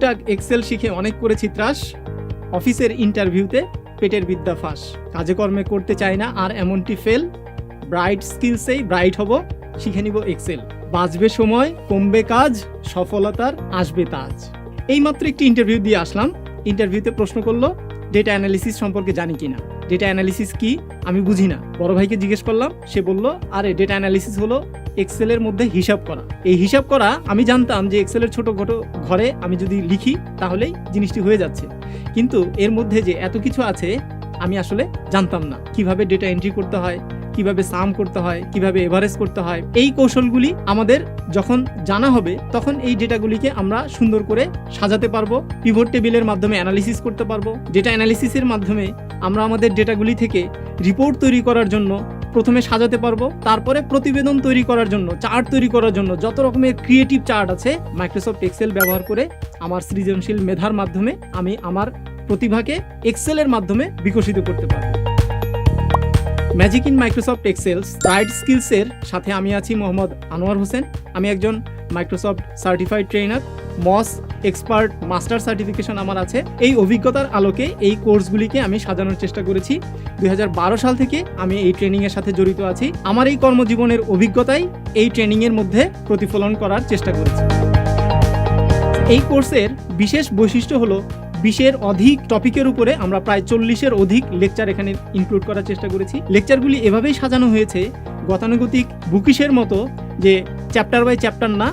টুকটাক এক্সেল শিখে অনেক করেছি ত্রাস, অফিসের ইন্টারভিউতে পেটের বিদ্যা ফাঁস, কাজে কর্মে করতে চাই না আর এমনটি ফেল, ব্রাইট স্কিলসেই ব্রাইট হব, শিখে নিব এক্সেল, বাঁচবে সময় কমবে কাজ, সফলতার আসবে তাজ। এইমাত্র একটি ইন্টারভিউ দিয়ে আসলাম। ইন্টারভিউতে প্রশ্ন করলো ডেটা অ্যানালিসিস সম্পর্কে জানি কিনা। ডেটা অ্যানালিসিস কি আমি বুঝি না। বড় ভাইকে জিজ্ঞেস করলাম, সে বলল আরে ডেটা অ্যানালিসিস হলো এক্সেলের মধ্যে হিসাব করা। এই হিসাব করা আমি জানতাম যে এক্সেলের ছোটখাটো ঘরে আমি যদি লিখি তাহলেই জিনিসটি হয়ে যাচ্ছে, কিন্তু এর মধ্যে যে এত কিছু আছে আমি আসলে জানতাম না। কিভাবে ডেটা এন্ট্রি করতে হয়, কিভাবে সাম করতে হয়, কিভাবে এভারেজ করতে হয়, এই কৌশলগুলি আমাদের যখন জানা হবে তখন এই ডেটাগুলিকে আমরা সুন্দর করে সাজাতে পারবো, পিভট টেবিলের মাধ্যমে অ্যানালিসিস করতে পারবো। ডেটা অ্যানালিসিসের মাধ্যমে আমরা আমাদের ডেটাগুলি থেকে রিপোর্ট তৈরি করার জন্য প্রথমে সাজাতে পারবো, তারপরে প্রতিবেদন তৈরি করার জন্য, চার্ট তৈরি করার জন্য যত রকমের ক্রিয়েটিভ চার্ট আছে মাইক্রোসফট এক্সেল ব্যবহার করে আমার সৃজনশীল মেধার মাধ্যমে আমি আমার প্রতিভাকে এক্সেলের মাধ্যমে বিকশিত করতে পারবো। Magic in Microsoft Excels bright স্কিলসের সাথে আমি আছি মোহাম্মদ আনোয়ার হোসেন। আমি একজন Microsoft certified trainer, MOS expert master certification আমার আছে। এই অভিজ্ঞতার আলোকে এই কোর্সগুলিকে আমি সাজানোর চেষ্টা করেছি। 2012 সাল থেকে আমি এই ট্রেনিংয়ের সাথে জড়িত আছি। আমার এই কর্মজীবনের অভিজ্ঞতাই এই ট্রেনিংয়ের মধ্যে প্রতিফলন করার চেষ্টা করেছি। এই কোর্সের বিশেষ বৈশিষ্ট্য হলো 20-এর অধিক টপিকের উপরে আমরা প্রায় 40-এর অধিক লেকচার এখানে ইনক্লুড করার চেষ্টা করেছি। লেকচারগুলি এভাবেই সাজানো হয়েছে গতানুগতিক বুকিশের মতো, যে চ্যাপ্টার বাই চ্যাপ্টার না।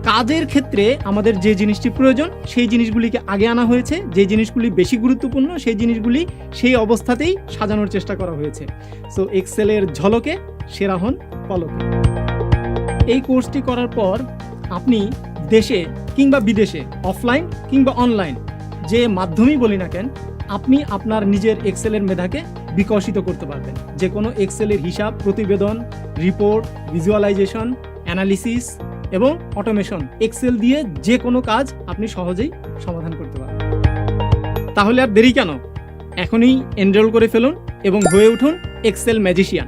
কাজের ক্ষেত্রে আমাদের যে জিনিসটি প্রয়োজন সেই জিনিসগুলিকে আগে আনা হয়েছে, যে জিনিসগুলি বেশি গুরুত্বপূর্ণ সেই জিনিসগুলি সেই অবস্থাতেই সাজানোর চেষ্টা করা হয়েছে। সো এক্সেলের ঝলকে সেরা হন পলকে। এই কোর্সটি করার পর আপনি দেশে কিংবা বিদেশে, অফলাইন কিংবা অনলাইন, যে মাধ্যমেই বলি না কেন, আপনি আপনার নিজের এক্সেলের মেধাকে বিকশিত করতে পারবেন। যে কোনো এক্সেলের হিসাব, প্রতিবেদন, রিপোর্ট, ভিজুয়ালাইজেশন, অ্যানালিসিস এবং অটোমেশন, এক্সেল দিয়ে যে কোনো কাজ আপনি সহজেই সমাধান করতে পারবেন। তাহলে আর দেরি কেন, এখনই এনরোল করে ফেলুন এবং হয়ে উঠুন এক্সেল ম্যাজিশিয়ান।